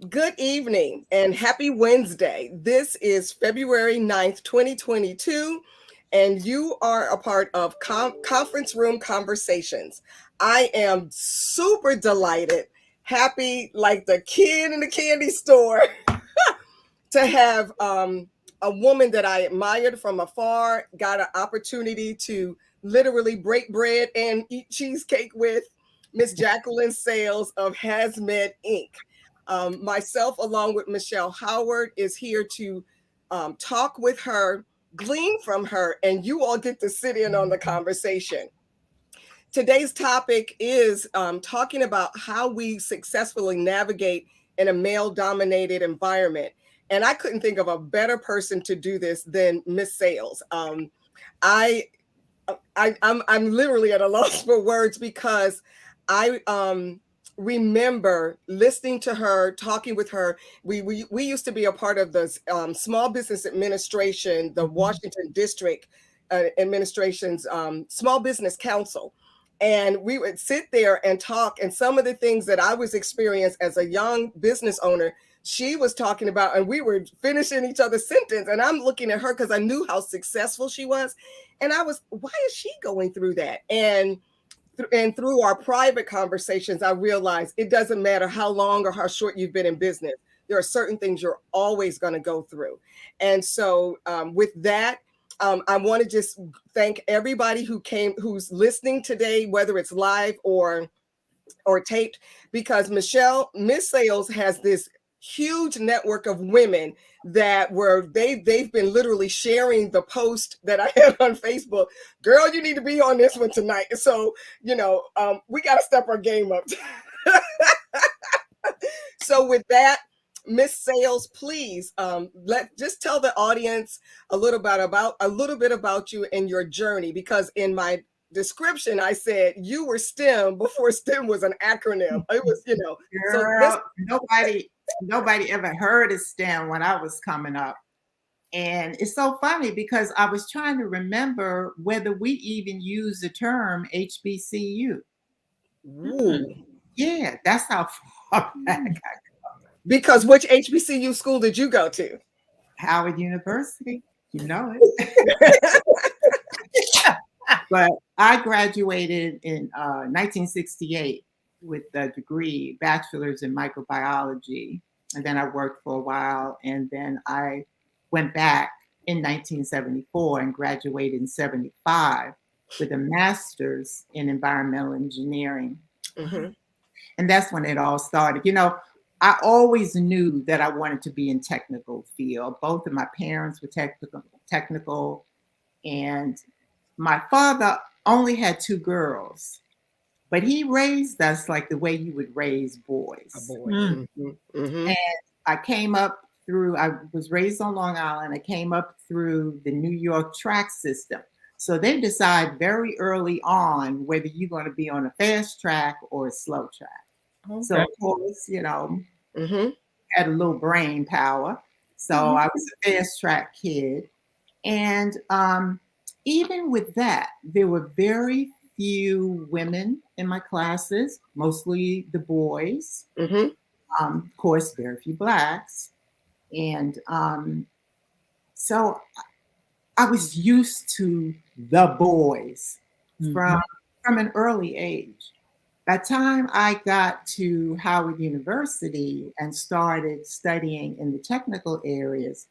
Good evening and happy Wednesday. This is February 9th, 2022, and you are a part of Conference Room Conversations. I am super delighted, happy like the kid in the candy store to have a woman that I admired from afar, got an opportunity to literally break bread and eat cheesecake with Miss Jaqueline Sales of HAZMED Inc. Myself, along with Michelle Howard, is here to talk with her, glean from her, and you all get to sit in on the conversation. Today's topic is talking about how we successfully navigate in a male dominated environment. And I couldn't think of a better person to do this than Miss Sales. I, I'm literally at a loss for words because I remember listening to her, talking with her. We used to be a part of the Small Business Administration, the Washington District Administration's Small Business Council. And we would sit there and talk. And some of the things that I was experiencing as a young business owner, she was talking about, and we were finishing each other's sentence. And I'm looking at her because I knew how successful she was. And I was, why is she going through that? And through our private conversations, I realized it doesn't matter how long or how short you've been in business. There are certain things you're always going to go through. And so with that, I want to just thank everybody who's listening today, whether it's live or taped, because Miss Sales has this huge network of women that they've been literally sharing the post that I had on Facebook. Girl, you need to be on this one tonight. So, we got to step our game up. So with that, Miss Sales, please just tell the audience a little bit about you and your journey, because in my description I said you were STEM before STEM was an acronym. It was, Girl, nobody ever heard of STEM when I was coming up. And it's so funny because I was trying to remember whether we even use the term HBCU. Ooh. Yeah, that's how far back I go. Because which HBCU school did you go to? Howard University, you know it. But I graduated in 1968 with a degree, bachelor's in microbiology. And then I worked for a while. And then I went back in 1974 and graduated in 75 with a master's in environmental engineering. Mm-hmm. And that's when it all started. I always knew that I wanted to be in technical field. Both of my parents were technical, and my father only had two girls, but he raised us like the way you would raise boys. A boy. Mm-hmm. Mm-hmm. And I was raised on Long Island. I came up through the New York track system. So they decide very early on whether you're going to be on a fast track or a slow track. Okay. So of course, mm-hmm. had a little brain power. So I was a fast track kid. And even with that, there were very few women in my classes, mostly the boys. Mm-hmm. Of course, very few blacks. And so I was used to the boys from an early age. By the time I got to Howard University and started studying in the technical areas,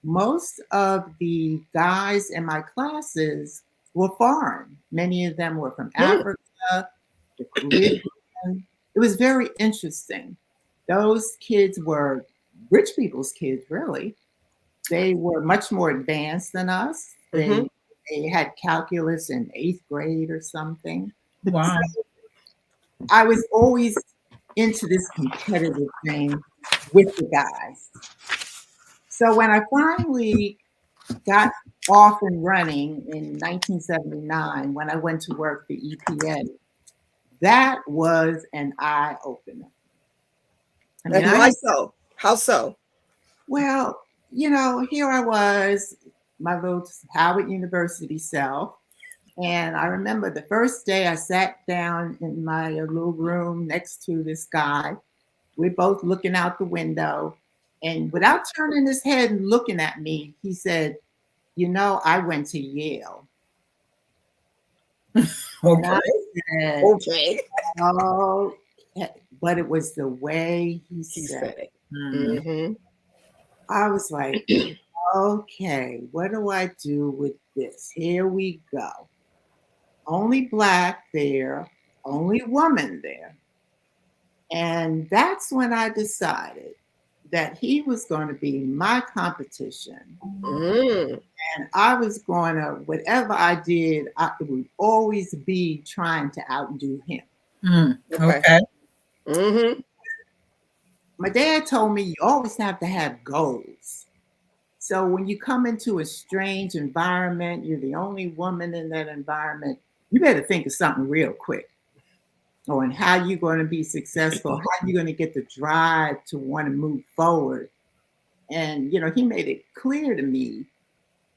most of the guys in my classes were foreign. Many of them were from Africa, the Caribbean. It was very interesting. Those kids were rich people's kids, really. They were much more advanced than us. They had calculus in 8th grade or something. Wow. So I was always into this competitive thing with the guys. So when I finally got off and running in 1979, when I went to work for EPA, that was an eye opener. And why so? How so? Well, here I was, my little Howard University self. And I remember the first day I sat down in my little room next to this guy We're both looking out the window. And without turning his head and looking at me, he said, you know, I went to Yale. And I said, Okay. oh, but it was the way he said it. Mm-hmm. I was like, okay, what do I do with this? Here we go. Only Black there, only woman there. And that's when I decided that he was going to be my competition. Mm. And I was going to, whatever I did, I would always be trying to outdo him. Okay. Mm-hmm. My dad told me you always have to have goals. So when you come into a strange environment, you're the only woman in that environment, you better think of something real quick on how you're going to be successful, how you're going to get the drive to want to move forward. And, you know, he made it clear to me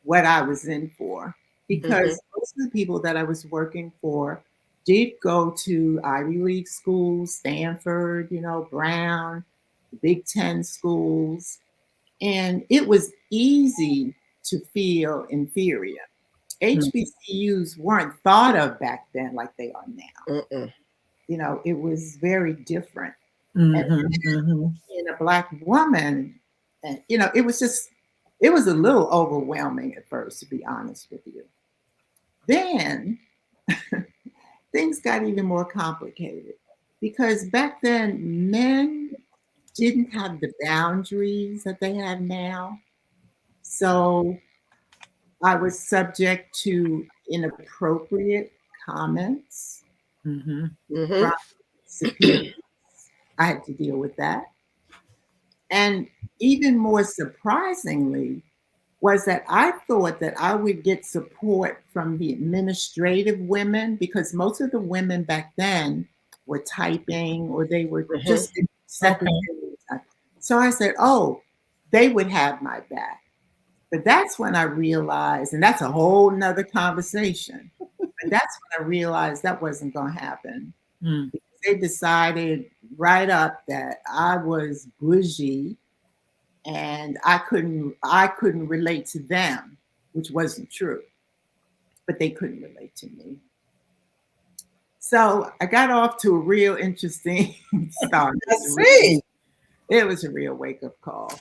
what I was in for, because most of the people that I was working for did go to Ivy League schools, Stanford, you know, Brown, Big Ten schools. And it was easy to feel inferior. HBCUs weren't thought of back then like they are now. You know, it was very different. And being a Black woman, and you know, it was a little overwhelming at first, to be honest with you. Then things got even more complicated because back then men didn't have the boundaries that they have now. So I was subject to inappropriate comments from superiors. I had to deal with that. And even more surprisingly was that I thought that I would get support from the administrative women, because most of the women back then were typing or they were just secretaries. So I said, oh, they would have my back. But that's when I realized, and that's a whole nother conversation, but that's when I realized that wasn't going to happen. Because they decided right up that I was bougie and I couldn't relate to them, which wasn't true, but they couldn't relate to me. So I got off to a real interesting start. It was a real wake-up call.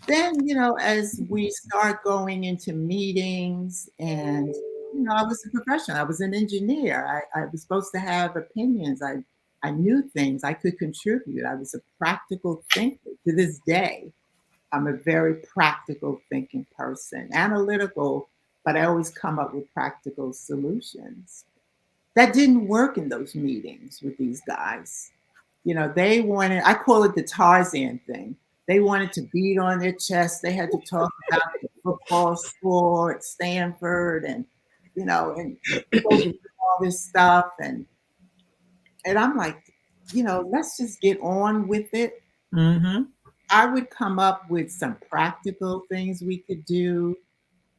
Then, you know, as we start going into meetings, and, you know, I was a professional. I was an engineer. I was supposed to have opinions. I knew things. I could contribute. I was a practical thinker. To this day, I'm a very practical thinking person, analytical, but I always come up with practical solutions. That didn't work in those meetings with these guys. You know, they wanted, I call it the Tarzan thing. They wanted to beat on their chest. They had to talk about the football score at Stanford and, you know, and all this stuff. And I'm like, you know, let's just get on with it. I would come up with some practical things we could do.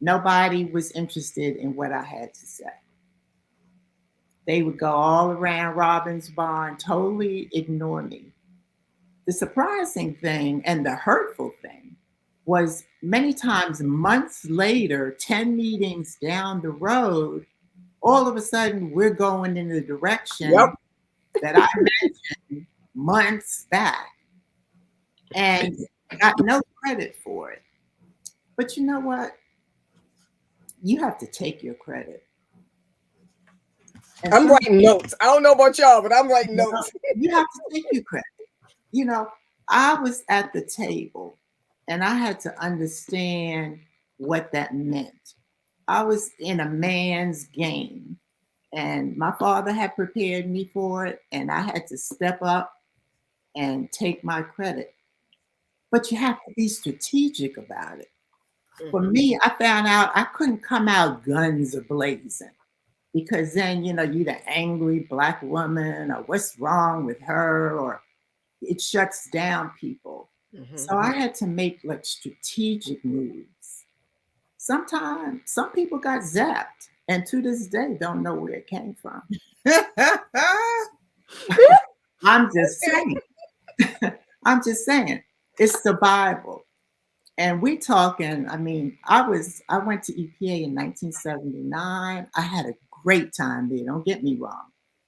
Nobody was interested in what I had to say. They would go all around Robbins Barn, totally ignore me. The surprising thing and the hurtful thing was many times months later, 10 meetings down the road, all of a sudden we're going in the direction that I mentioned months back and got no credit for it. But you know what? You have to take your credit. And I'm writing notes. I don't know about y'all, but I'm writing notes. You have to take your credit. You know, I was at the table and I had to understand what that meant. I was in a man's game and my father had prepared me for it, and I had to step up and take my credit. But you have to be strategic about it. For me, I found out I couldn't come out guns a-blazing, because then, you know, you're the angry Black woman, or what's wrong with her, or it shuts down people. So I had to make like strategic moves. Sometimes some people got zapped, and to this day don't know where it came from. I'm just saying. I'm just saying, it's survival. And we talking, I mean, I went to EPA in 1979. I had a great time there. Don't get me wrong.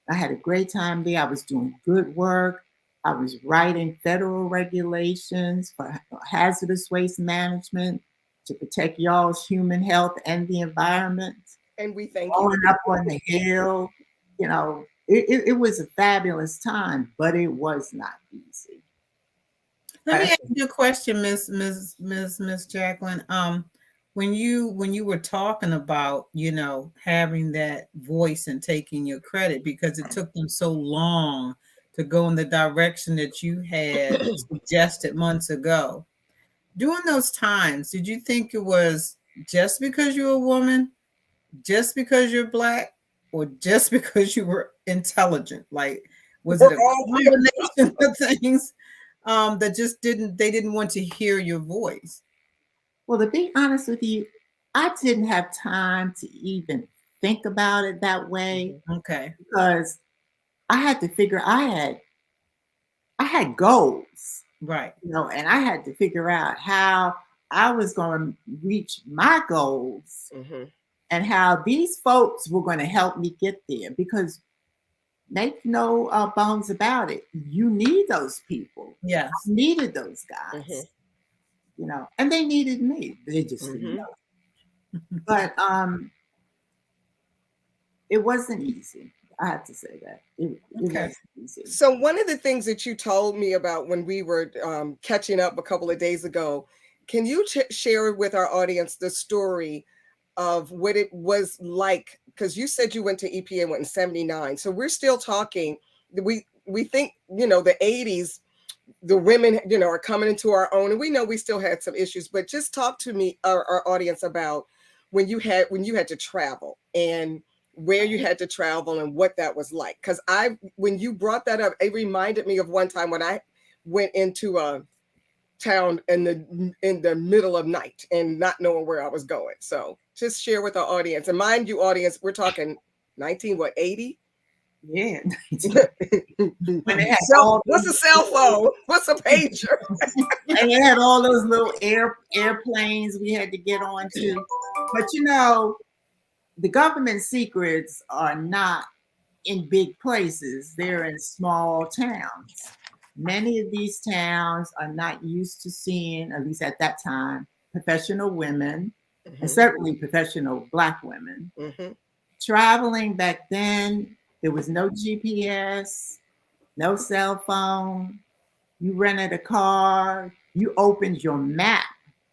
I had a great time there. I was doing good work. I was writing federal regulations for hazardous waste management to protect y'all's human health and the environment. And we thank you. Growing up on the hill, it was a fabulous time, but it was not easy. Let me ask you a question, Miss Jacqueline. When you were talking about, having that voice and taking your credit because it took them so long to go in the direction that you had suggested months ago. During those times, did you think it was just because you're a woman, just because you're Black, or just because you were intelligent? Like, was it a combination of things that just they didn't want to hear your voice? Well, to be honest with you, I didn't have time to even think about it that way. Okay. Because I had to figure I had goals. Right. And I had to figure out how I was going to reach my goals and how these folks were going to help me get there. Because make no bones about it, you need those people. Yes. I needed those guys. And they needed me. They just didn't know. But it wasn't easy. I have to say that. It wasn't easy. So one of the things that you told me about when we were catching up a couple of days ago, can you share with our audience the story of what it was like? Because you said you went to EPA in 79. So we're still talking. We think, the 80s, the women, are coming into our own. And we know we still had some issues, but just talk to me, our audience, about when you had to travel and where you had to travel and what that was like. Because when you brought that up, it reminded me of one time when I went into a town in the middle of night and not knowing where I was going. So just share with our audience. And mind you, audience, we're talking 80? Yeah. What's a cell phone? What's a pager? And they had all those little airplanes we had to get onto. But the government secrets are not in big places. They're in small towns. Many of these towns are not used to seeing, at least at that time, professional women, and certainly professional Black women. Traveling back then, there was no GPS, no cell phone. You rented a car. You opened your map.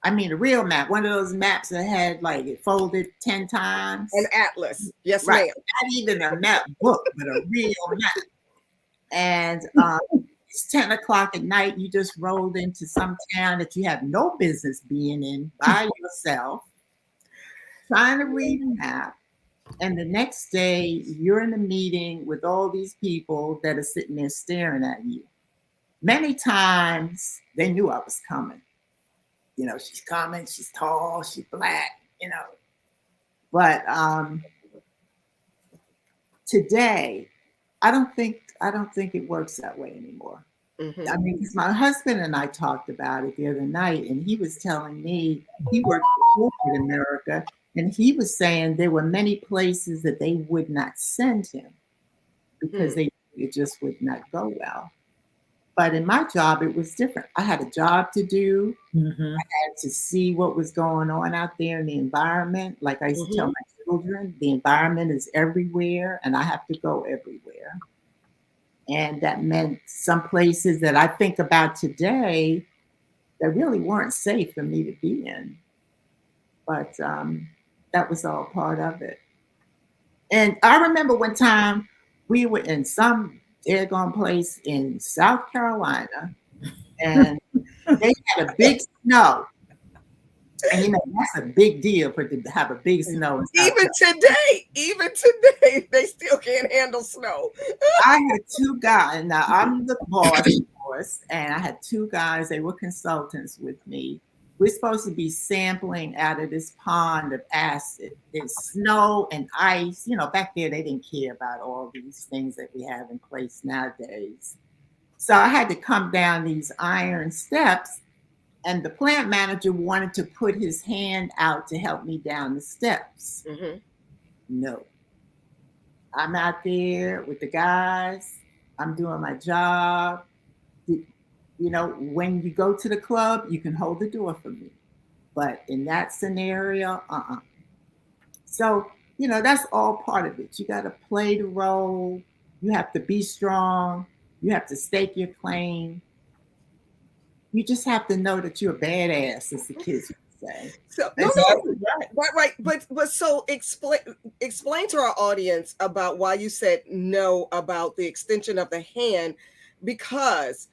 I mean, a real map, one of those maps that had it folded 10 times. An atlas. Yes, right. ma'am. Not even a map book, but a real map. And it's 10 o'clock at night. You just rolled into some town that you have no business being in by yourself, trying to read a map. And the next day, you're in a meeting with all these people that are sitting there staring at you. Many times, they knew I was coming. She's coming, she's tall, she's Black, But today, I don't think it works that way anymore. I mean, because my husband and I talked about it the other night, and he was telling me he worked in corporate America, and he was saying there were many places that they would not send him because it just would not go well. But in my job, it was different. I had a job to do. I had to see what was going on out there in the environment. Like I used to tell my children, the environment is everywhere, and I have to go everywhere. And that meant some places that I think about today that really weren't safe for me to be in. But that was all part of it. And I remember one time we were in some daggone place in South Carolina, and they had a big snow. And that's a big deal for to have a big snow. Even today, they still can't handle snow. I had two guys. Now I'm the boss, of course, and I had two guys. They were consultants with me. We're supposed to be sampling out of this pond of acid. There's snow and ice. Back there they didn't care about all these things that we have in place nowadays. So I had to come down these iron steps, and the plant manager wanted to put his hand out to help me down the steps. Mm-hmm. No. I'm out there with the guys. I'm doing my job. When you go to the club, you can hold the door for me. But in that scenario, So, that's all part of it. You got to play the role. You have to be strong. You have to stake your claim. You just have to know that you're a badass, as the kids would say. So And right. But so explain to our audience about why you said no about the extension of the hand, because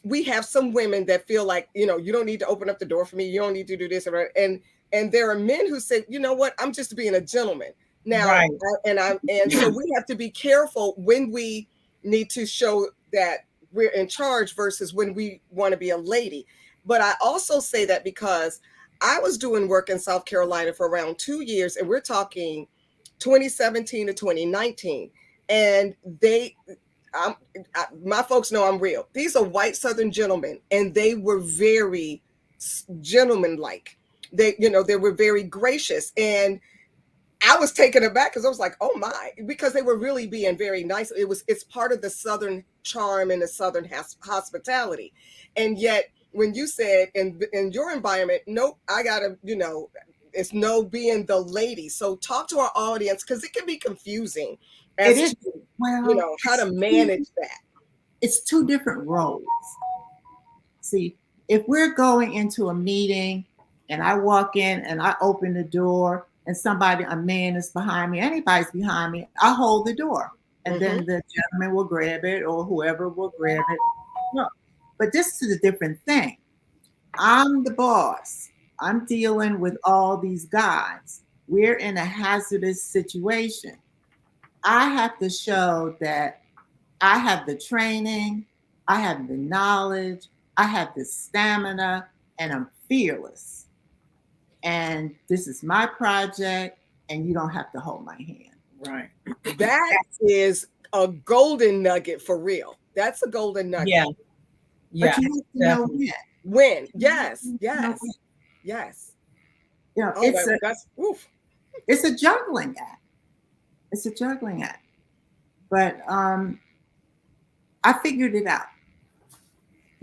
we have some women that feel like, you don't need to open up the door for me. You don't need to do this. And there are men who say, you know what, I'm just being a gentleman. Now, Right. and so we have to be careful when we need to show that we're in charge versus when we want to be a lady. But I also say that because I was doing work in South Carolina for around 2 years, and we're talking 2017 to 2019. And my folks know I'm real. These are white Southern gentlemen, and they were very gentleman-like. They were very gracious. And I was taken aback because I was like, oh my, because they were really being very nice. It's part of the Southern charm and the Southern hospitality. And yet when you said in your environment, nope, I gotta, it's no being the lady. So talk to our audience, because it can be confusing as it is. to, Well, how to manage that. It's two different roles. See, if we're going into a meeting and I walk in and I open the door and a man is behind me, anybody's behind me, I hold the door. And then the gentleman will grab it, or whoever will grab it. No. But this is a different thing. I'm the boss. I'm dealing with all these guys. We're in a hazardous situation. I have to show that I have the training, I have the knowledge, I have the stamina, and I'm fearless. And this is my project, and you don't have to hold my hand. Right. That is a golden nugget for real. That's a golden nugget. Yeah. Yeah. But you have to know when. When? Yes. Yes. Yes. It's a juggling act. It's a juggling act. But I figured it out.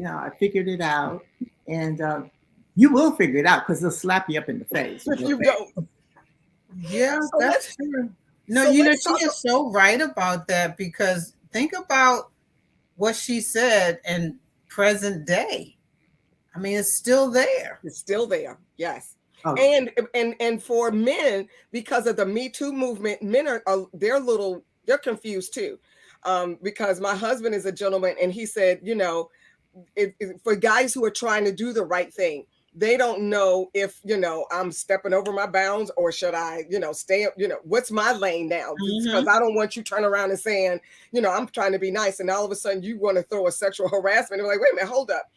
I figured it out, and you will figure it out because they'll slap you up in the face. If you don't. Yeah, So that's true. No, so she let's is so right about that, because think about what she said in present day. I mean, it's still there. It's still there. Yes. Oh. And for men, because of the Me Too movement, men they're confused too. Because my husband is a gentleman, and he said, for guys who are trying to do the right thing, they don't know if, I'm stepping over my bounds, or should I, stay, what's my lane now? Because I don't want you turning around and saying, I'm trying to be nice, and all of a sudden you want to throw a sexual harassment. And like, wait a minute, hold up.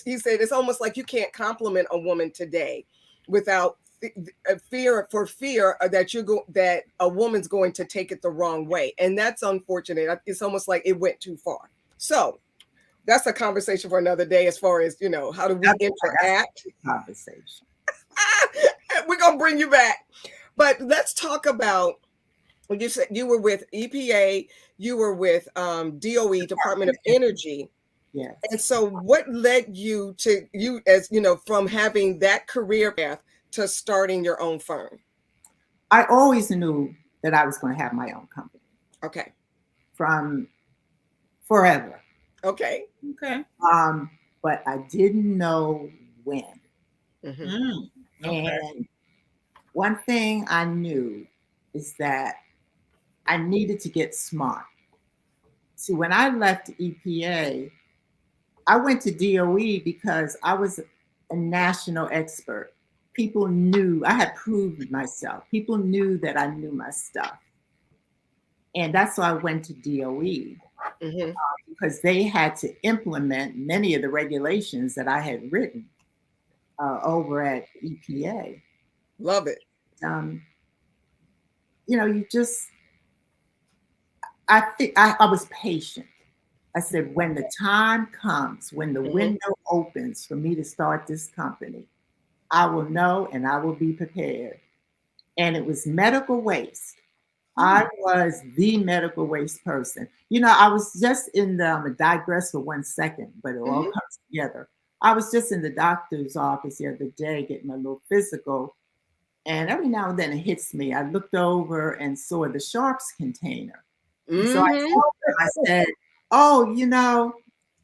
He said, it's almost like you can't compliment a woman today without fear that that a woman's going to take it the wrong way. And that's unfortunate. It's almost like it went too far. So that's a conversation for another day, as far as, how do we interact? Conversation. We're going to bring you back. But let's talk about, you said you were with EPA, you were with DOE, Department of Energy. Yes. And so what led you from having that career path to starting your own firm? I always knew that I was going to have my own company. Okay. From forever. Okay. Okay. But I didn't know when. Okay. And one thing I knew is that I needed to get smart. See, when I left EPA, I went to DOE because I was a national expert. People knew I had proved myself. People knew that I knew my stuff. And that's why I went to DOE, because they had to implement many of the regulations that I had written over at EPA. Love it. I think I was patient. I said, when the time comes, when the Mhm. window opens for me to start this company, I will know and I will be prepared. And it was medical waste. I was the medical waste person. You know, I was just in the, I'm gonna digress for 1 second, but it all Mhm. comes together. I was just in the doctor's office the other day getting a little physical, and every now and then it hits me. I looked over and saw the sharps container. And so I Mhm. told them, I said, oh, you know,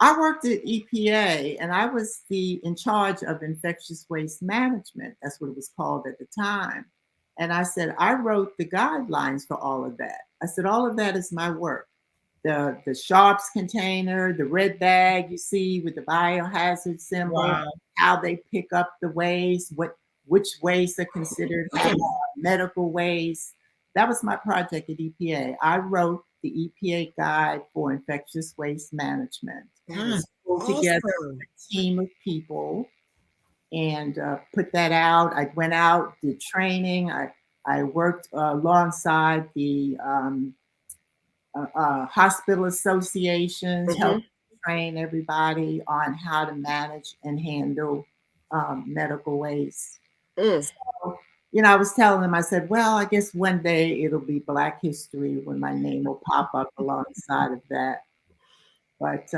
I worked at EPA and I was in charge of infectious waste management. That's what it was called at the time. And I said, I wrote the guidelines for all of that. I said, all of that is my work. The sharps container, the red bag you see with the biohazard symbol, Wow. how they pick up the waste, which waste are considered medical waste. That was my project at EPA. I wrote the EPA guide for infectious waste management. That is Pulled together awesome. a team of people and put that out. I went out, did training. I worked alongside the hospital associations, help Mhm. train everybody on how to manage and handle medical waste. Mm. So, you know, I was telling them, I said, well, I guess one day it'll be Black History when my name will pop up alongside of that. But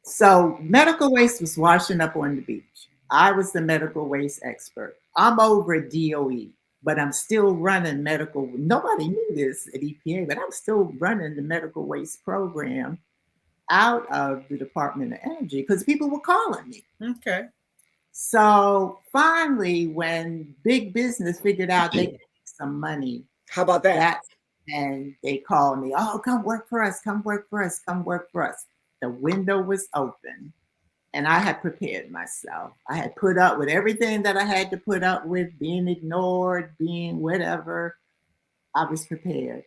so medical waste was washing up on the beach. I was the medical waste expert. I'm over at DOE, but I'm still running medical. Nobody knew this at EPA, but I'm still running the medical waste program out of the Department of Energy because people were calling me. Okay. So finally, when big business figured out they could make some money, How about that? that's and they called me, oh, come work for us, come work for us, come work for us. The window was open and I had prepared myself. I had put up with everything that I had to put up with, being ignored, being whatever. I was prepared.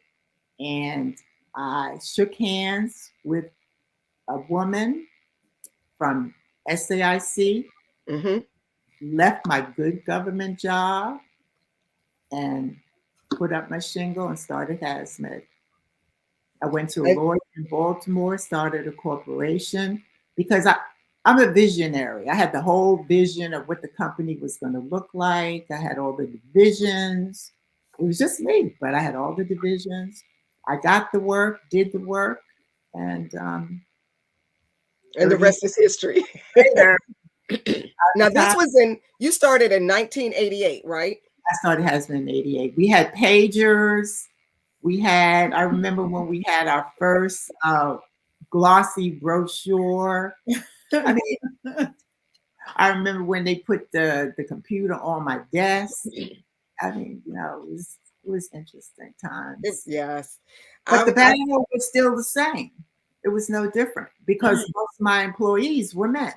And I shook hands with a woman from SAIC, Mhm. left my good government job, and put up my shingle and started HAZMED. I went to a And lawyer in Baltimore, started a corporation because I'm a visionary. I had the whole vision of what the company was going to look like. I had all the divisions. It was just me, but I had all the divisions. I got the work, did the work, and the 30 rest is history. years later, at Now the this time was in you started in 1988, right? I started Husband in '88. We had pagers. I remember when we had our first glossy brochure. I mean, I remember when they put the computer on my desk. I mean, you know, it was interesting times. Yes. But the I battle was still the same. It was no different because most of my employees were men.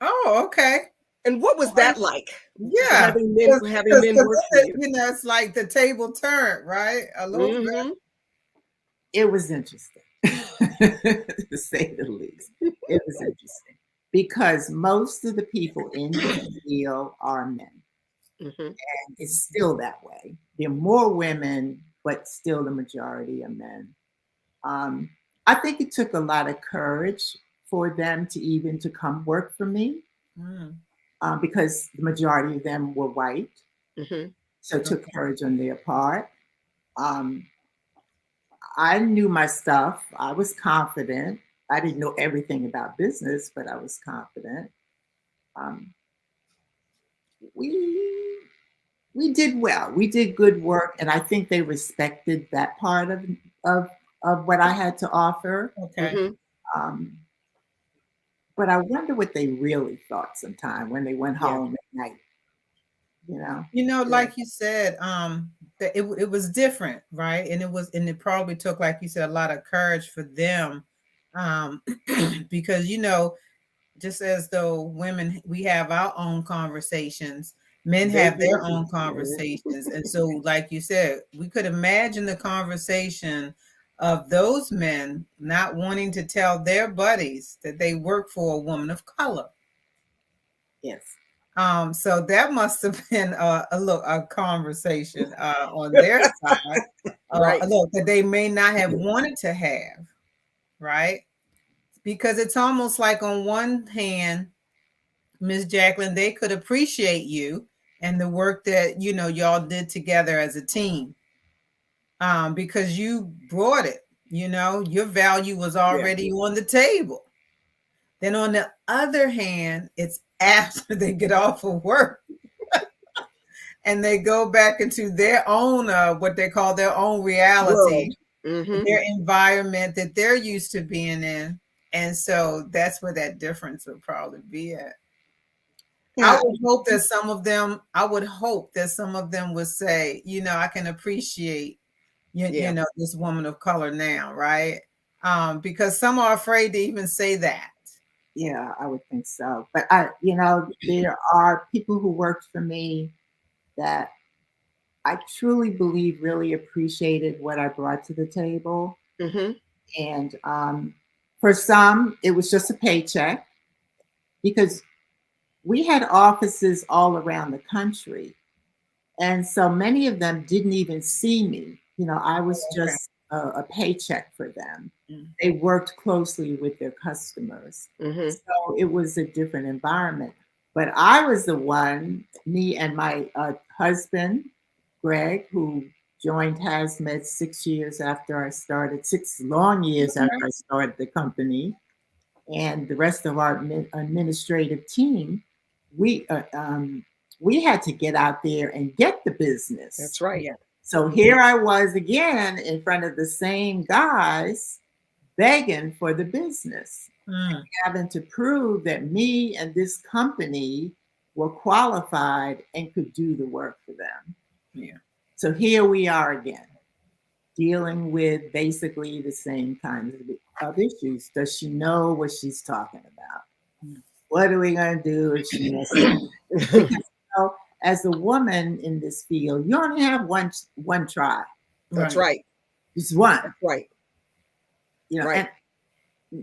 Oh, okay. and what was that like? Yeah. Having men work for you? You know, it's like the table turned, right? A little bit. Mhm. It was interesting, to say the least. It was interesting because most of the people in the field are men. Mhm. And it's still that way. There are more women, but still the majority are men. Um, I think it took a lot of courage for them to even to come work for me Mm, because the majority of them were white. Mhm. So it took okay. courage on their part. Um, I knew my stuff. I was confident. I didn't know everything about business, but I was confident. Um, we we did well. We did good work, and I think they respected that part of of what I had to offer. Okay. Mhm. Um, but I wonder what they really thought sometime when they went Yeah. home at night. You know, You know, Yeah. like you said, that it was different, right? And it probably took, like you said, a lot of courage for them. Um, because you know, just as though women we have our own conversations, men They have their do. own Mhm. conversations. And so, like you said, we could imagine the conversation of those men not wanting to tell their buddies that they work for a woman of color. yes. So that must have been a conversation on their side, Right. look, that they may not have wanted to have. right? Because it's almost like on one hand, Ms. Jaqueline, they could appreciate you and the work that, you know, y'all did together as a team, because you brought it, you know, your value was already on the table. Then on the other hand, it's after they get off of work and they go back into their own, what they call their own reality, their environment that they're used to being in. And so that's where that difference would probably be at. Yeah. I would hope that some of them would say, you know, I can appreciate, you know, this woman of color now, right? Because some are afraid to even say that. Yeah, I would think so. But you know, there are people who worked for me that I truly believe really appreciated what I brought to the table. And for some, it was just a paycheck, because we had offices all around the country. And so many of them didn't even see me. You know, I was just a paycheck for them. They worked closely with their customers. So it was a different environment. But I was the one, me and my husband, Greg, who joined HAZMED 6 years after I started, 6 long years after I started the company, and the rest of our administrative team, we had to get out there and get the business. That's right. Yeah. So here I was again in front of the same guys begging for the business, having to prove that me and this company were qualified and could do the work for them. Yeah. So here we are again, dealing with basically the same kinds of issues. Does she know what she's talking about? What are we going to do if she misses? Because, you know, as a woman in this field, you only have one try. That's right. Just one. That's right. You know, and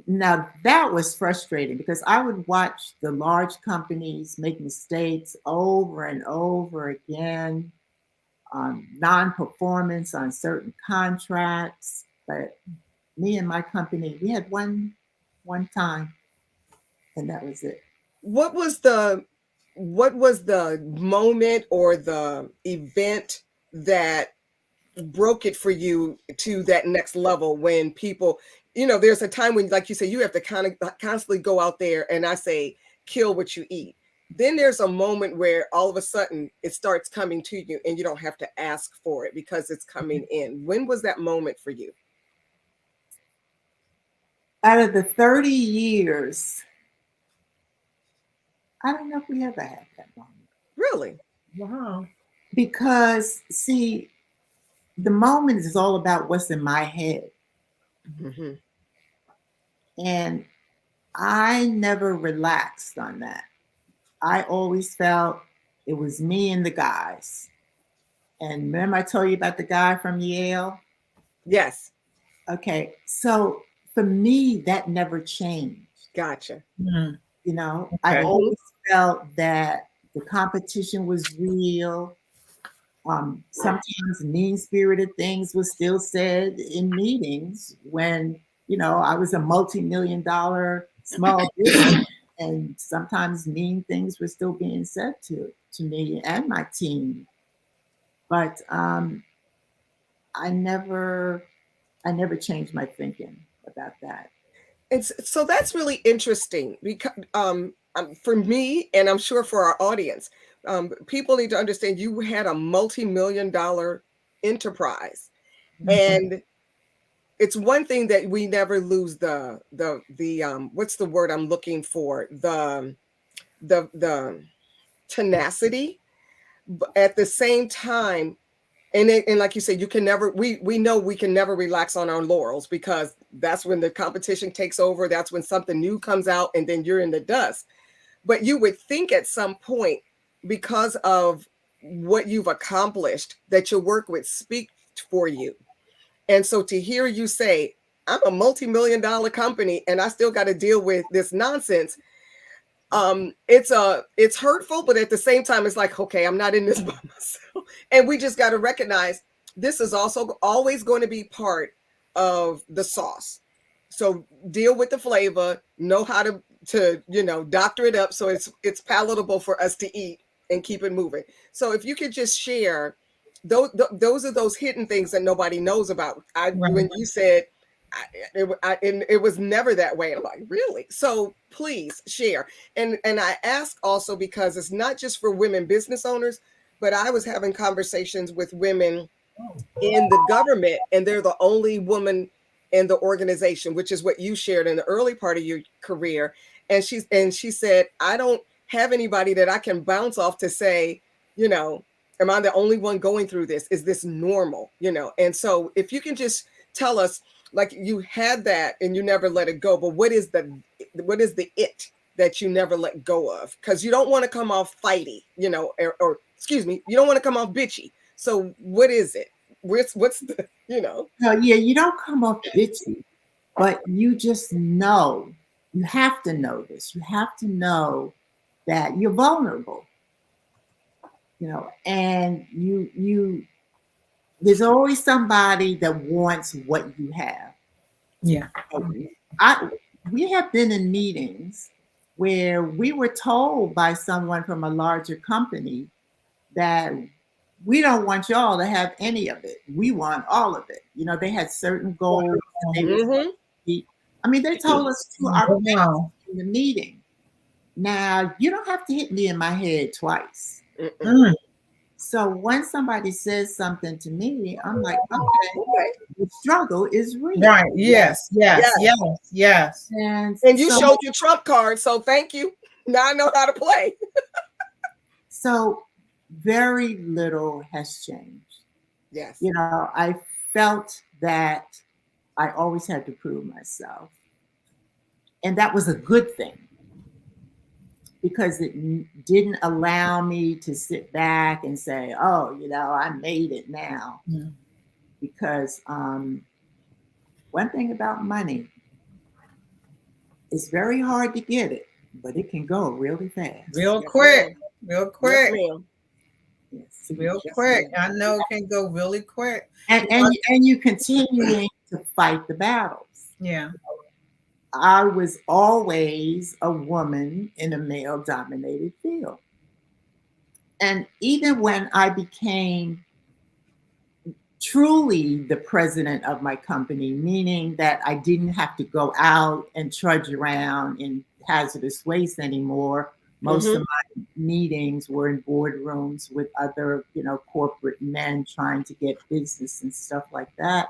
now that was frustrating, because I would watch the large companies make mistakes over and over again, non-performance on certain contracts. But me and my company, we had one time, and that was it. What was the moment or the event that broke it for you to that next level, when people, you know, there's a time when, like you say, you have to kind of constantly go out there and I say, kill what you eat. Then there's a moment where all of a sudden it starts coming to you and you don't have to ask for it because it's coming in. When was that moment for you? Out of the 30 years, I don't know if we ever had that moment. Really? Wow. Because, see, the moment is all about what's in my head. And I never relaxed on that. I always felt it was me and the guys. And remember I told you about the guy from Yale? Yes. Okay. So for me, that never changed. Gotcha. You know, I always felt that the competition was real. Sometimes mean-spirited things were still said in meetings when, you know, I was a multi-million-dollar small business, and sometimes mean things were still being said to me and my team. But I never changed my thinking about that. So that's really interesting, because for me, and I'm sure for our audience, people need to understand you had a multi-million-dollar enterprise, and it's one thing that we never lose the what's the word I'm looking for, the tenacity, but at the same time. And like you said, you can never, we know we can never relax on our laurels, because that's when the competition takes over. That's when something new comes out and then you're in the dust. But you would think at some point, because of what you've accomplished, that your work would speak for you. And so to hear you say, I'm a multi-million-dollar company and I still got to deal with this nonsense. It's hurtful, but at the same time, it's like, okay, I'm not in this by myself. And we just got to recognize this is also always going to be part of the sauce. So deal with the flavor, know how to doctor it up so it's palatable for us to eat and keep it moving. So if you could just share those are those hidden things that nobody knows about. When you said it was never that way. I'm like, really? So please share. And I ask also because it's not just for women business owners, but I was having conversations with women in the government, and they're the only woman in the organization, which is what you shared in the early part of your career. And she said, I don't have anybody that I can bounce off to say, am I the only one going through this? Is this normal? And so if you can just tell us, like, you had that and you never let it go, but what is the it that you never let go of? Because you don't want to come off fighty, or excuse me, you don't want to come off bitchy. So what is it? What's the, No, yeah, you don't come off bitchy, but you just know. You have to know this. You have to know that you're vulnerable. And you there's always somebody that wants what you have. Yeah. We have been in meetings where we were told by someone from a larger company that we don't want y'all to have any of it. We want all of it. They had certain goals. They told us to our face in the meeting. Now, you don't have to hit me in my head twice. So when somebody says something to me, I'm like, okay, the struggle is real. Right. Yes. And you showed your trump card, so thank you. Now I know how to play. So very little has changed. Yes. I felt that I always had to prove myself. And that was a good thing, because it didn't allow me to sit back and say, oh, I made it now. Yeah. Because one thing about money, it's very hard to get it, but it can go really fast. Real quick. Yes, real quick. I know it can go really quick. And you continuing to fight the battles. Yeah. I was always a woman in a male-dominated field. And even when I became truly the president of my company, meaning that I didn't have to go out and trudge around in hazardous waste anymore. Most of my meetings were in boardrooms with other, corporate men trying to get business and stuff like that.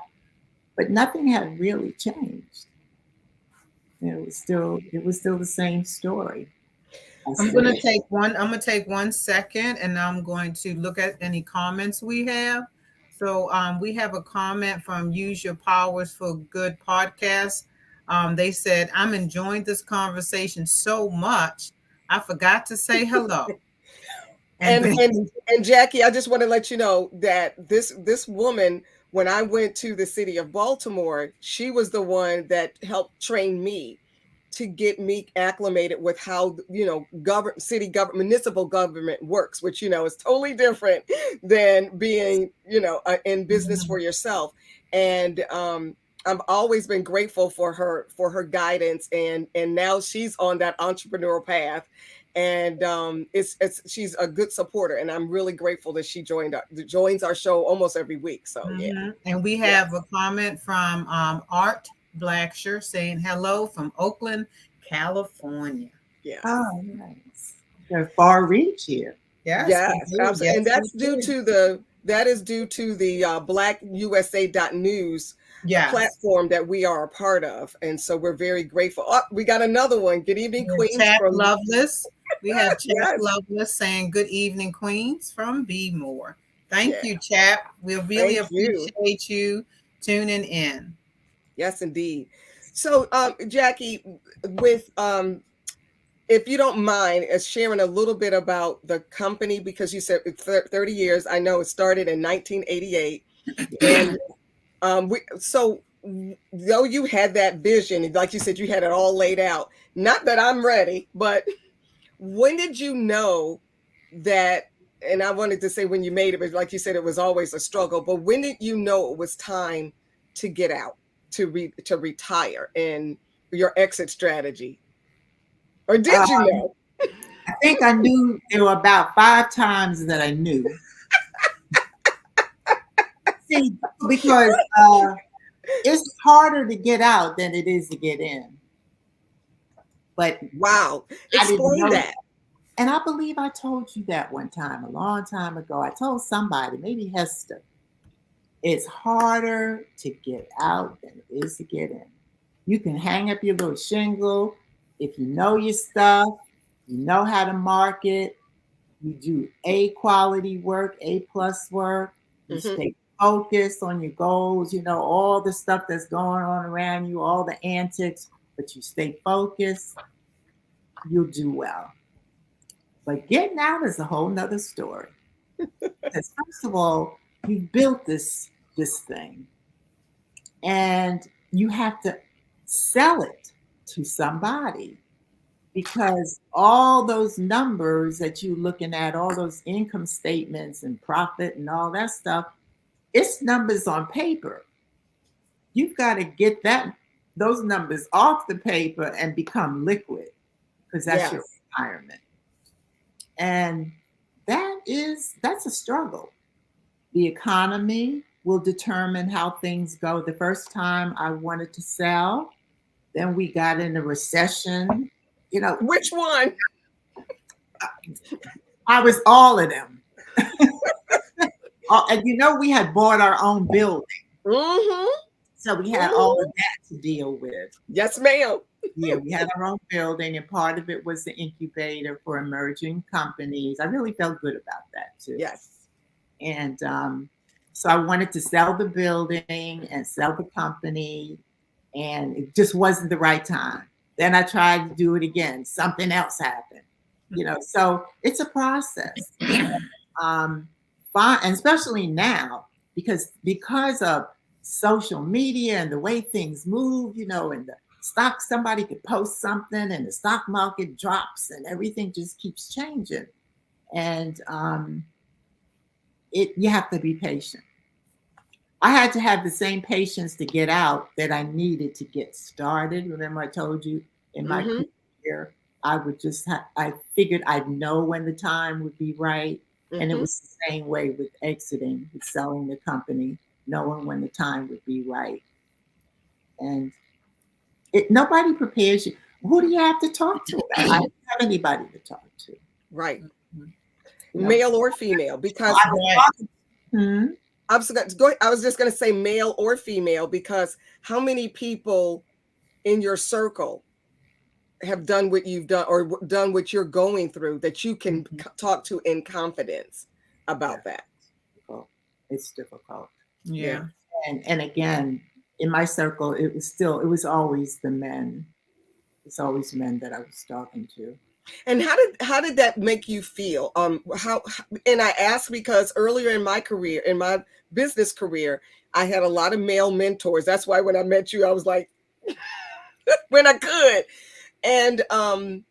But nothing had really changed. It was still the same story. I'm going to take 1 second, and I'm going to look at any comments we have. So we have a comment from Use Your Powers for Good podcast. They said, I'm enjoying this conversation so much, I forgot to say hello. and Jackie, I just want to let you know that this woman, when I went to the city of Baltimore, she was the one that helped train me to get me acclimated with how municipal government works, which is totally different than being in business for yourself. And I've always been grateful for her guidance, and now she's on that entrepreneurial path, and she's a good supporter, and I'm really grateful that she joins our show almost every week. So yeah. And we have a comment from Art Blacksher saying hello from Oakland, California. Yeah. Oh, nice. They're far reach here. Yes, absolutely. Yes, and that's due to the blackusa.news platform that we are a part of. And so we're very grateful. Oh, we got another one. Good evening, Queens. Chap Loveless. We have Chap Loveless saying good evening, Queens from B More. Thank you, Chap. We really appreciate you tuning in. Yes, indeed. So, Jackie, with if you don't mind sharing a little bit about the company, because you said 30 years. I know it started in 1988, and though you had that vision, like you said, you had it all laid out. Not that I'm ready, but when did you know that? And I wanted to say when you made it, but like you said, it was always a struggle. But when did you know it was time to get out? to retire and your exit strategy? Or did you know? I think I knew there were about 5 times that I knew. See, because it's harder to get out than it is to get in. But Wow. I didn't Explain know that. And I believe I told you that one time, a long time ago. I told somebody, maybe Hester, it's harder to get out than it is to get in. You can hang up your little shingle. If you know your stuff, you know how to market, you do A quality work, A plus work, you stay focused on your goals, you know, all the stuff that's going on around you, all the antics, but you stay focused, you'll do well. But getting out is a whole nother story. Because first of all, you built this thing, and you have to sell it to somebody, because all those numbers that you're looking at, all those income statements and profit and all that stuff, it's numbers on paper. You've got to get those numbers off the paper and become liquid, because that's your retirement. And that's a struggle. The economy will determine how things go. The first time I wanted to sell, then we got in a recession. You know, which one? I was all of them. And you know, we had bought our own building. So we had all of that to deal with. Yes, ma'am. Yeah, we had our own building, and part of it was the incubator for emerging companies. I really felt good about that too. Yes. And so I wanted to sell the building and sell the company, and it just wasn't the right time. Then I tried to do it again. Something else happened. You know, so it's a process. And especially now, because of social media and the way things move, you know, and the stock, somebody could post something and the stock market drops and everything just keeps changing. And you have to be patient. I had to have the same patience to get out that I needed to get started. Remember, I told you in my career, I figured I'd know when the time would be right. And it was the same way with exiting, with selling the company, knowing when the time would be right. And nobody prepares you. Who do you have to talk to? I don't have anybody to talk to. Right. You know, male or female, because I was just going to say male or female, because how many people in your circle have done what you've done or done what you're going through that you can talk to in confidence about that? It's difficult. Yeah. And again, in my circle, it was always the men. It's always men that I was talking to. And how did that make you feel? And I asked because earlier in my career, in my business career, I had a lot of male mentors. That's why when I met you, I was like, when I could. And the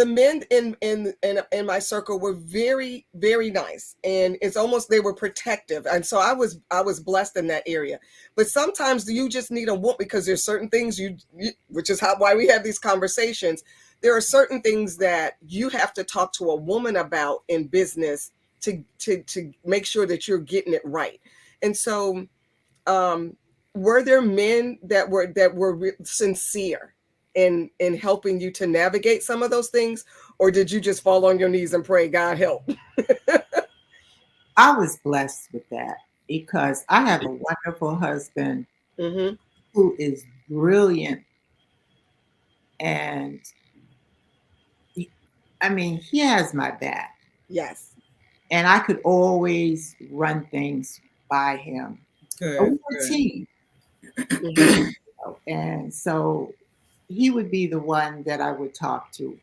men in my circle were very, very nice, and it's almost they were protective, and so I was blessed in that area. But sometimes you just need a woman, because there's certain things which is why we have these conversations. There are certain things that you have to talk to a woman about in business to make sure that you're getting it right. And so, were there men that were sincere in helping you to navigate some of those things, or did you just fall on your knees and pray, God help? I was blessed with that, because I have a wonderful husband who is brilliant, and he has my back. Yes. And I could always run things by him. We're a team. And so he would be the one that I would talk to.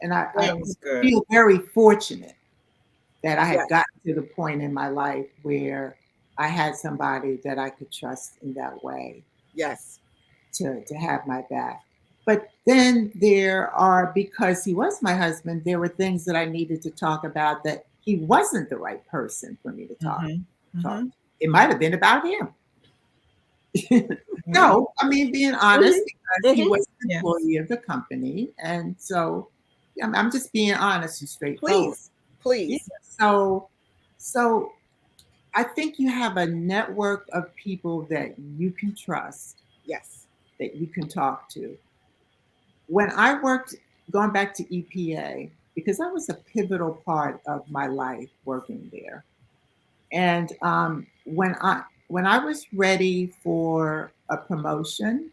And I feel very fortunate that I had gotten to the point in my life where I had somebody that I could trust in that way. Yes. To have my back. But then because he was my husband, there were things that I needed to talk about that he wasn't the right person for me to talk. it might have been about him. No, I mean, being honest, because he was an employee of the company. And so I'm just being honest and straightforward. Please. Yeah, so I think you have a network of people that you can trust. Yes. That you can talk to. When I worked, going back to EPA, because that was a pivotal part of my life working there. And when I was ready for a promotion,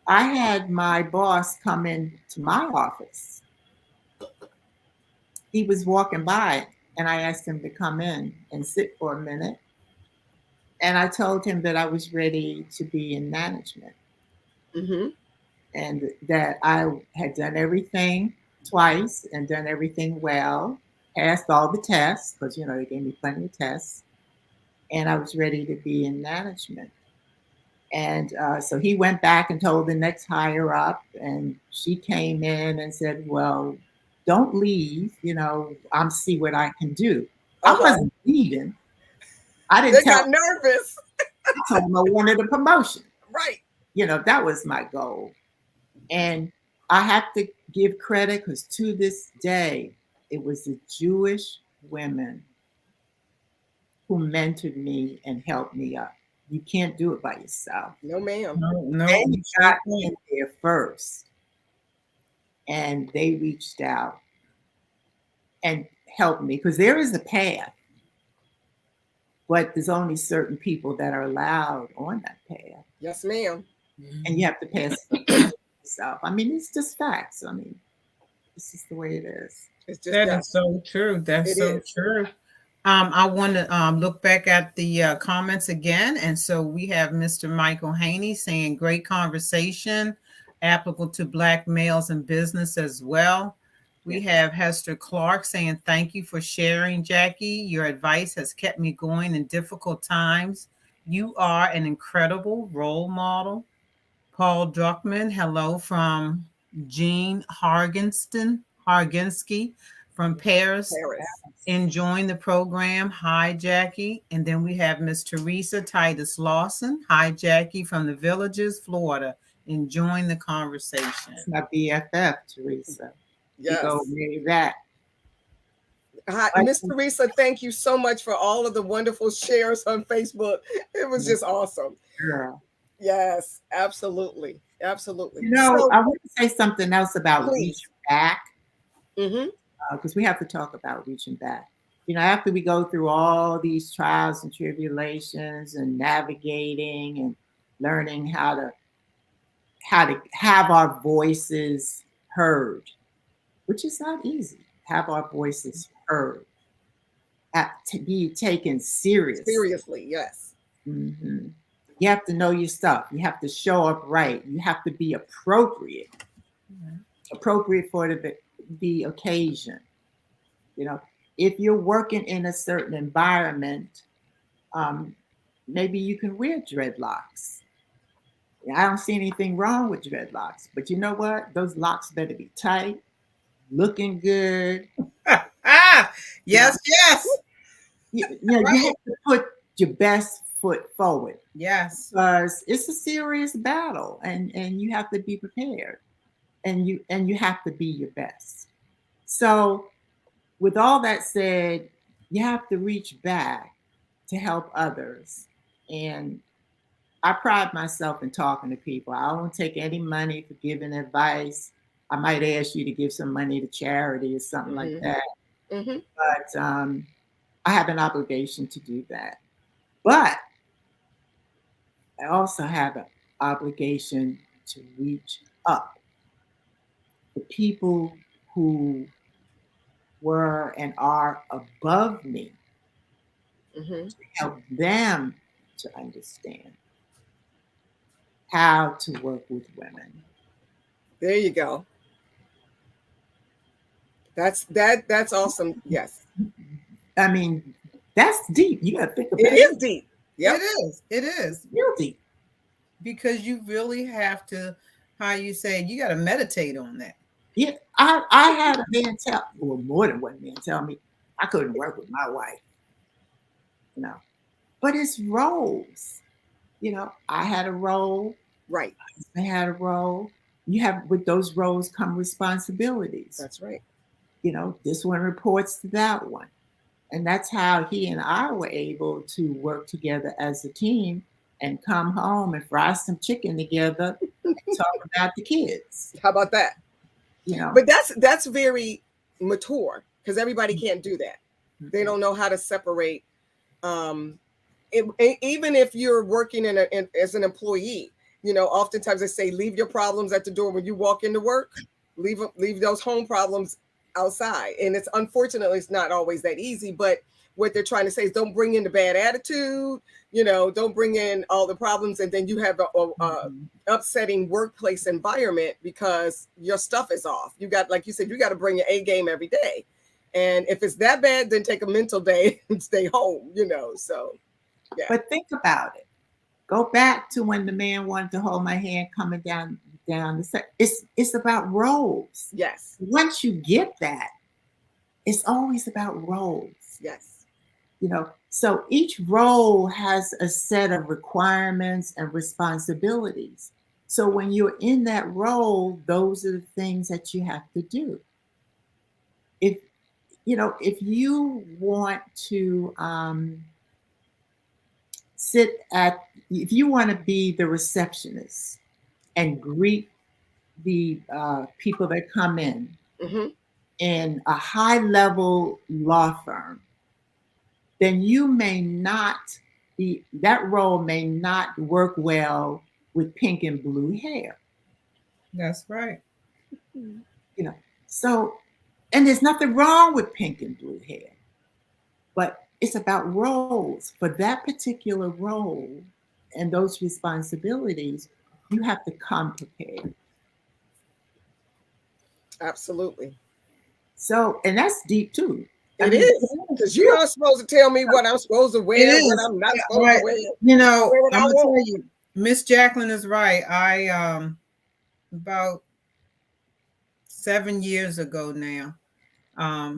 I had my boss come into my office. He was walking by, and I asked him to come in and sit for a minute. And I told him that I was ready to be in management. Mm-hmm. And that I had done everything twice and done everything well, passed all the tests, because, they gave me plenty of tests. And I was ready to be in management. And so he went back and told the next higher up, and she came in and said, well, don't leave, I'm see what I can do. I wasn't leaving. I didn't tell got nervous. I told him I wanted a promotion. Right. That was my goal. And I have to give credit, because to this day, it was the Jewish women who mentored me and helped me up. You can't do it by yourself. No, ma'am. No. They got in there first, and they reached out and helped me, because there is a path, but there's only certain people that are allowed on that path. Yes, ma'am. And you have to pass yourself. I mean, it's just facts. I mean, this is the way it is. It's just that is so true. That's so true. I want to look back at the comments again. And so we have Mr. Michael Haney saying, great conversation, applicable to Black males in business as well. We have Hester Clark saying, thank you for sharing, Jackie. Your advice has kept me going in difficult times. You are an incredible role model. Paul Druckman, hello from Jean Harginsky from Paris. Enjoying the program. Hi, Jackie. And then we have Miss Teresa Titus Lawson. Hi, Jackie from the Villages, Florida. Enjoying the conversation. It's my BFF, Teresa. Yes. You go marry that. Hi, Miss Teresa, thank you so much for all of the wonderful shares on Facebook. It was just awesome. Girl. Yes, absolutely. Absolutely. I want to say something else about reaching back. Because we have to talk about reaching back. After we go through all these trials and tribulations and navigating and learning how to have our voices heard, which is not easy. Have our voices heard, to be taken seriously. Yes. Mm-hmm. You have to know your stuff. You have to show up right. You have to be appropriate for the occasion. If you're working in a certain environment, maybe you can wear dreadlocks. I don't see anything wrong with dreadlocks, but you know what? Those locks better be tight, looking good. Yes. You have to put your best foot forward. Yes. Because it's a serious battle, and you have to be prepared, and you have to be your best. So with all that said, you have to reach back to help others. And I pride myself in talking to people. I don't take any money for giving advice. I might ask you to give some money to charity or something like that. But I have an obligation to do that. But I also have an obligation to reach up. The people who were and are above me, to help them to understand how to work with women. There you go. That's awesome. Yes. I mean, that's deep. You got to think about it. It is deep. Yep. It is. Real deep. Because you really have to, how you say, you got to meditate on that. Yeah, I had a man more than one man tell me I couldn't work with my wife. you know. But it's roles. I had a role. Right. I had a role. You have with those roles come responsibilities. That's right. This one reports to that one. And that's how he and I were able to work together as a team and come home and fry some chicken together and talk about the kids. How about that? But that's very mature, because everybody can't do that. They don't know how to separate. Even if you're working as an employee, oftentimes they say, leave your problems at the door when you walk into work. Leave those home problems outside. And unfortunately, it's not always that easy. But what they're trying to say is, don't bring in the bad attitude. Don't bring in all the problems, and then you have a upsetting workplace environment because your stuff is off. You got, like you said, you got to bring your A game every day. And if it's that bad, then take a mental day and stay home. So. Yeah. But think about it. Go back to when the man wanted to hold my hand coming down the set. It's about roles. Yes. Once you get that, it's always about roles. Yes. So each role has a set of requirements and responsibilities. So when you're in that role, those are the things that you have to do. If you want to if you want to be the receptionist and greet the people that come in in a high level law firm, then that role may not work well with pink and blue hair. That's right. So, and there's nothing wrong with pink and blue hair, but it's about roles. For that particular role and those responsibilities, you have to come prepared. Absolutely. So, and that's deep too. It is, because you're not supposed to tell me what I'm supposed to wear, what I'm not supposed to wear. I'm gonna tell you, Miss Jaqueline is right. I about 7 years ago now.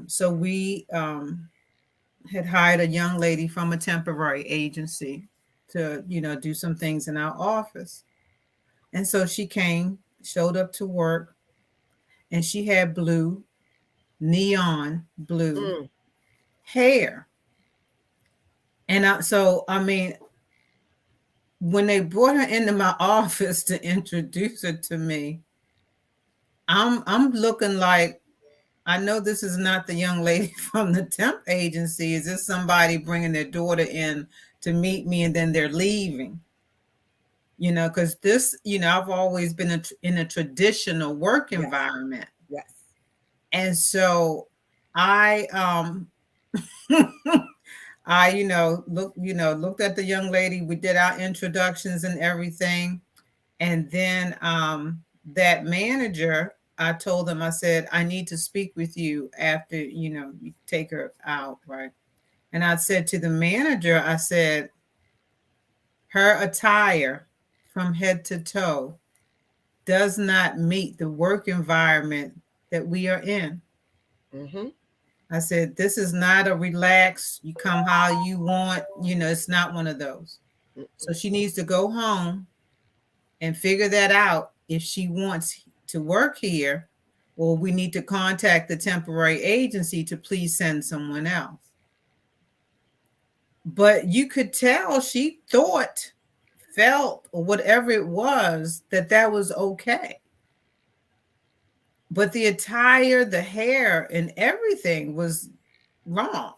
So we had hired a young lady from a temporary agency to, do some things in our office. And so she showed up to work, and she had neon blue hair. And I mean, when they brought her into my office to introduce her to me, I'm looking like, I know this is not the young lady from the temp agency. Is this somebody bringing their daughter in to meet me and then they're leaving? Because this, I've always been in a traditional work environment. Yes. And so I looked at the young lady. We did our introductions and everything. And then that manager, I told them, I said, I need to speak with you after, you take her out, right? And I said to the manager, I said, her attire from head to toe does not meet the work environment that we are in. I said, this is not a relaxed, you come how you want, it's not one of those. So she needs to go home and figure that out if she wants to work here, or we need to contact the temporary agency to please send someone else. But you could tell she felt, or whatever it was, that was okay. But the attire, the hair, and everything was wrong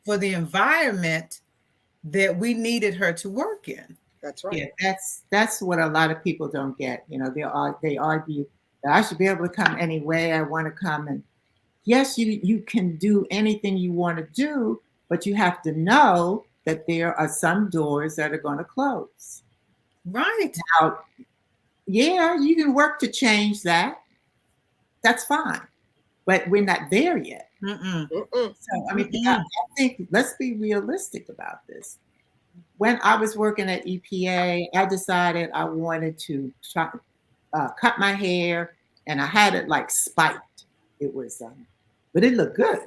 for the environment that we needed her to work in. That's right. Yeah, that's what a lot of people don't get. They argue that I should be able to come any way I want to come. And yes, you can do anything you want to do, but you have to know that there are some doors that are going to close. Right. Now, yeah, you can work to change that. That's fine. But we're not there yet. So, I mean, I think, let's be realistic about this. When I was working at EPA, I decided I wanted to try, cut my hair, and I had it like spiked. It was, but it looked good.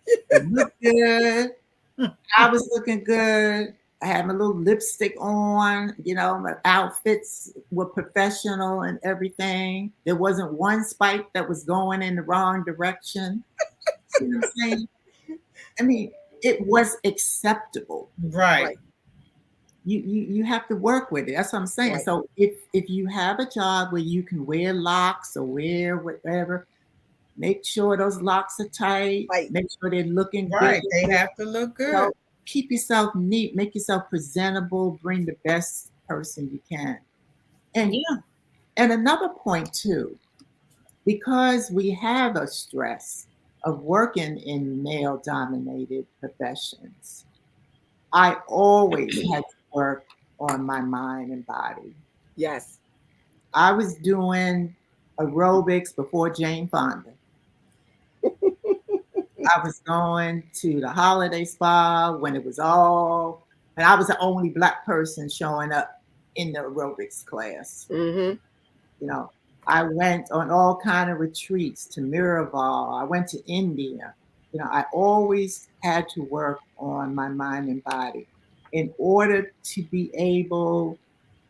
It looked good. I was looking good. I had my little lipstick on, my outfits were professional and everything. There wasn't one spike that was going in the wrong direction. See what I'm saying? I mean, it was acceptable. Right. Right. You have to work with it. That's what I'm saying. Right. So if you have a job where you can wear locks or wear whatever, make sure those locks are tight. Right. Make sure they're looking Right. good. They have to look You know, good. keep yourself neat, make yourself presentable, bring the best person you can. And Yeah. and another point too, because we have a stress of working in male dominated professions, I always had to work on my mind and body. Yes. I was doing aerobics before Jane Fonda. I was going to the holiday spa when it was and I was the only Black person showing up in the aerobics class. Mm-hmm. You know, I went on all kind of retreats to Miraval. I went to India. I always had to work on my mind and body in order to be able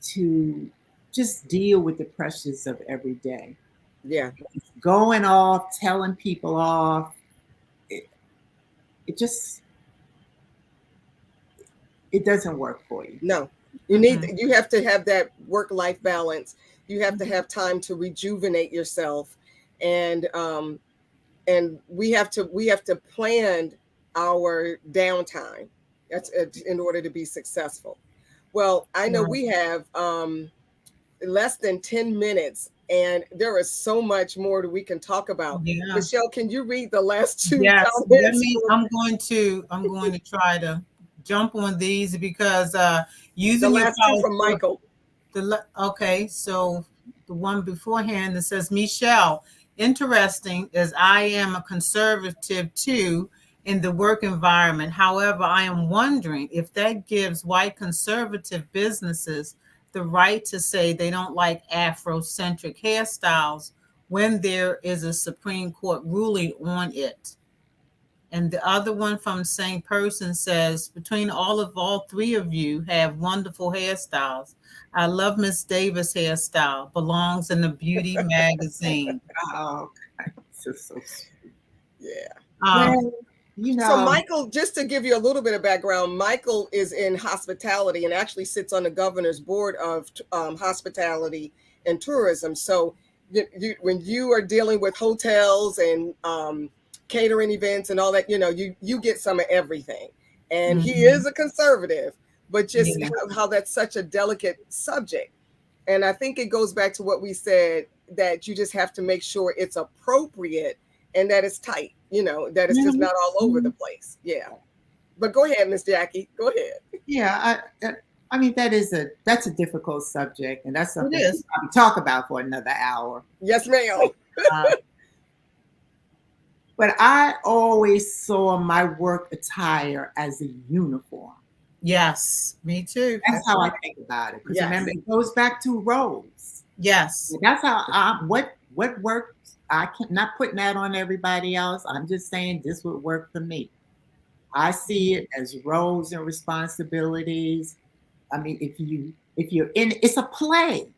to just deal with the pressures of every day. Yeah. Going off, telling people off, it just it doesn't work for you. No. You have to have that work-life balance. You have to have time to rejuvenate yourself, and we have to plan our downtime. That's in order to be successful. Well, I know we have less than 10 minutes, and there is so much more that we can talk about. Yeah. Michelle, can you read the last two Yes. comments? I'm going to try to jump on these because The using your last two power from Michael. Okay, so the one beforehand that says, Michelle, interesting as I am a conservative too in the work environment. However, I am wondering if that gives white conservative businesses the right to say they don't like Afrocentric hairstyles when there is a Supreme Court ruling on it. And the other one from the same person says, between all three of you have wonderful hairstyles. I love Miss Davis' hairstyle. Belongs in the beauty magazine. Oh, okay. So sweet. Yeah. Well, So Michael, just to give you a little bit of background, Michael is in hospitality and actually sits on the governor's board of hospitality and tourism. So when you are dealing with hotels and catering events and all that, you get some of everything. And he is a conservative, but just how that's such a delicate subject. And I think it goes back to what we said, that you just have to make sure it's appropriate and that it's tight, that it's just not all over the place. Yeah. But go ahead, Miss Jackie. Go ahead. Yeah, I mean that's a difficult subject, and that's something It is. we talk about for another hour. Yes, ma'am. But I always saw my work attire as a uniform. Yes, me too. That's how I think about it. Because Yes. remember, it goes back to roles. Yes. That's how what works. I can't not putting that on everybody else. I'm just saying this would work for me. I see it as roles and responsibilities. I mean, if you're in, it's a play.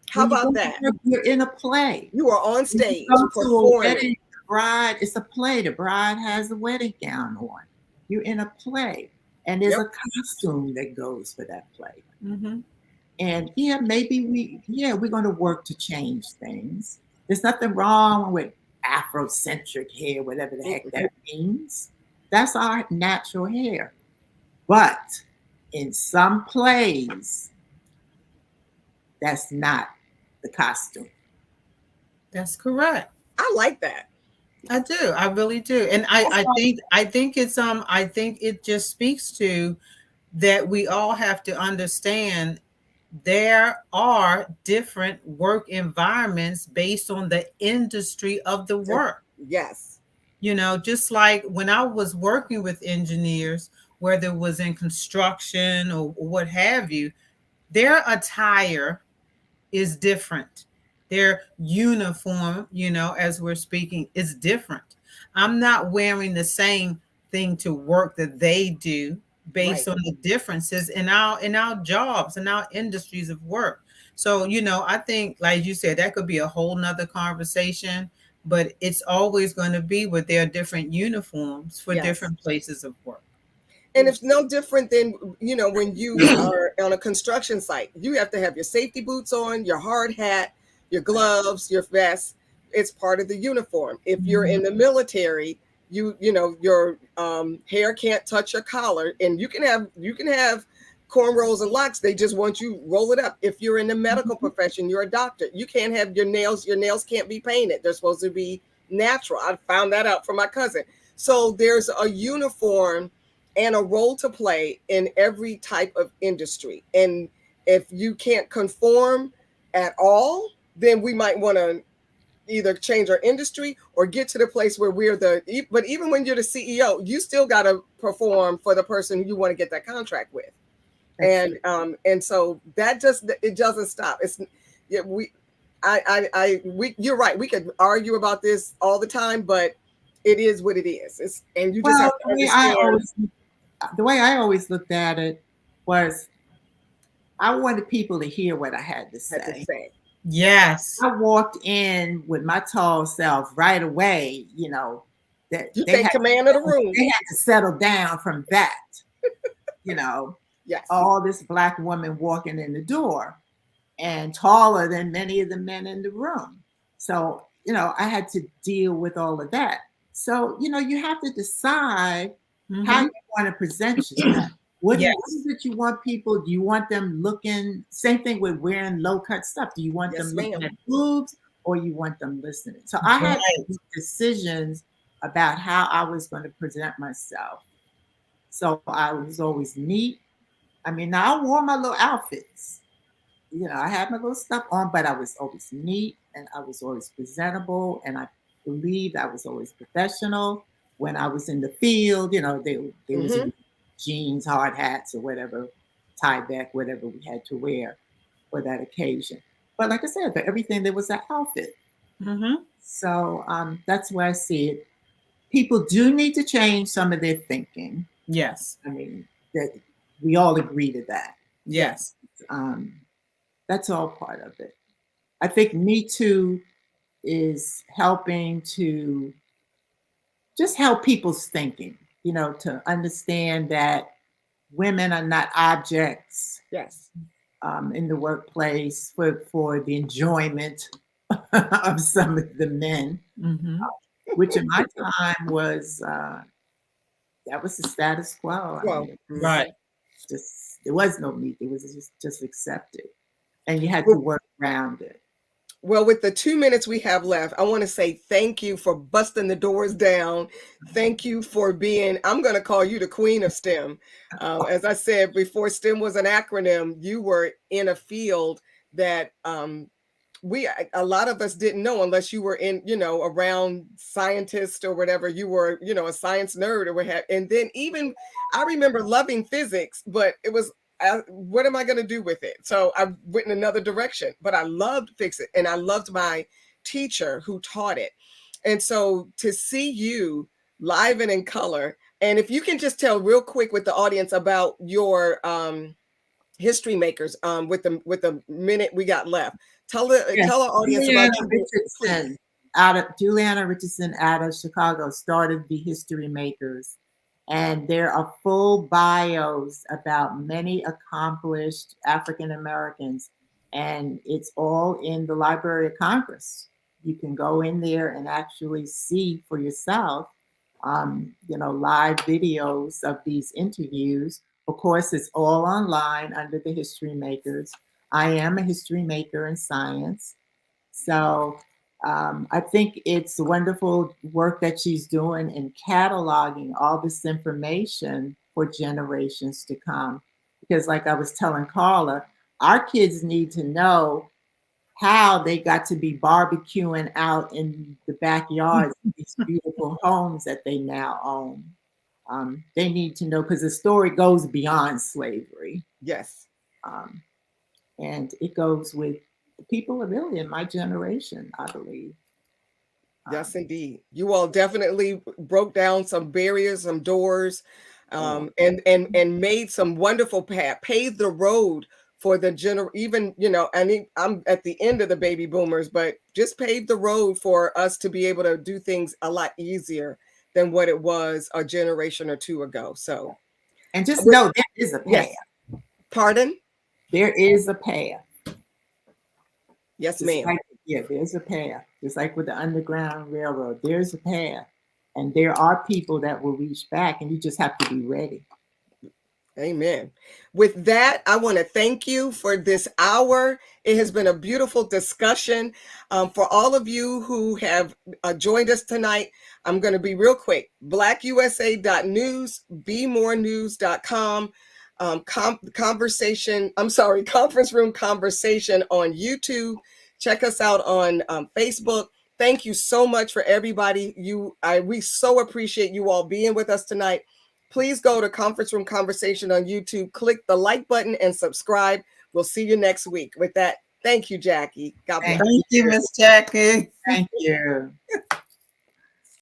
How about that? You're in a play. You are on stage You go to a performing. wedding, the bride, it's a play. The bride has a wedding gown on. You're in a play. And there's a costume that goes for that play. Mm-hmm. And maybe we're going to work to change things. There's nothing wrong with Afrocentric hair, whatever the heck that means. That's our natural hair. But in some plays, that's not the costume. That's correct. I like that. I do. I really do. And I think it just speaks to that we all have to understand there are different work environments based on the industry of the work. Yes. Just like when I was working with engineers, whether it was in construction or what have you, their attire is different. Their uniform, as we're speaking, is different. I'm not wearing the same thing to work that they do based Right. on the differences in our jobs and our industries of work. So, I think, like you said, that could be a whole nother conversation, but it's always going to be with their different uniforms for Yes. different places of work. And it's no different than, when you are on a construction site, you have to have your safety boots on, your hard hat, your gloves, your vest. It's part of the uniform. If you're in the military, your hair can't touch your collar, and you can have cornrows and locks. They just want you roll it up. If you're in the medical profession, you're a doctor. You can't have your nails can't be painted. They're supposed to be natural. I found that out from my cousin. So there's a uniform and a role to play in every type of industry. And if you can't conform at all, then we might want to either change our industry or get to the place where but even when you're the CEO, you still got to perform for the person you want to get that contract with. And so that it doesn't stop. You're right. We could argue about this all the time, but it is what it is. And you just have to understand. The way I always looked at it was I wanted people to hear what I had to say. Yes. I walked in with my tall self right away, that you take command of the room. They had to settle down from that. Yes. All this Black woman walking in the door and taller than many of the men in the room. So, I had to deal with all of that. So, you have to decide how you want to present yourself. What is it you want people? Do you want them looking? Same thing with wearing low-cut stuff. Do you want them looking at boobs, or you want them listening? So I had to make decisions about how I was going to present myself. So I was always neat. I mean, I wore my little outfits. I had my little stuff on, but I was always neat and I was always presentable, and I believed I was always professional. When I was in the field, there was jeans, hard hats, or whatever, tie back, whatever we had to wear for that occasion. But like I said, for everything, there was an outfit. So that's where I see it. People do need to change some of their thinking. Yes. I mean, that we all agree to that. Yes. That's all part of it. I think Me Too is helping to just help people's thinking, to understand that women are not objects. Yes. In the workplace for the enjoyment of some of the men, which in my time was that was the status quo. Right. There was no meat. It was just accepted, and you had to work around it. Well, with the 2 minutes we have left, I want to say thank you for busting the doors down. Thank you for being, I'm going to call you the queen of STEM. As I said before, STEM was an acronym. You were in a field that a lot of us didn't know unless you were in, around scientists or whatever. You were, a science nerd or what have. And then even I remember loving physics, but it was, what am I going to do with it? So I went in another direction, but I loved physics and I loved my teacher who taught it. And so to see you live and in color, and if you can just tell real quick with the audience about your history makers with the minute we got left. Tell our audience about Juliana Richardson out of Chicago started the History Makers. And there are full bios about many accomplished African Americans. And it's all in the Library of Congress. You can go in there and actually see for yourself, live videos of these interviews. Of course, it's all online under the History Makers. I am a history maker in science. So I think it's wonderful work that she's doing in cataloging all this information for generations to come. Because like I was telling Carla, our kids need to know how they got to be barbecuing out in the backyards of these beautiful homes that they now own. They need to know, because the story goes beyond slavery. Yes. And it goes with the people really in my generation, I believe. Yes, indeed. You all definitely broke down some barriers, some doors, and made some wonderful path, paved the road for the even, I'm at the end of the baby boomers, but just paved the road for us to be able to do things a lot easier than what it was a generation or two ago. So, and just know there is a path. Yes. Pardon? There is a path. Yes, Just ma'am. there's a path. Just like with the Underground Railroad, there's a path. And there are people that will reach back, and you just have to be ready. Amen. With that, I want to thank you for this hour. It has been a beautiful discussion. For all of you who have joined us tonight, I'm going to be real quick. blackusa.news, bemorenews.com, conference room conversation on YouTube. Check us out on Facebook. Thank you so much for everybody. We so appreciate you all being with us tonight. Please go to Conference Room Conversation on YouTube, click the like button and subscribe. We'll see you next week. With that, thank you, Jackie. God bless. Thank you, Miss Jackie. Thank you.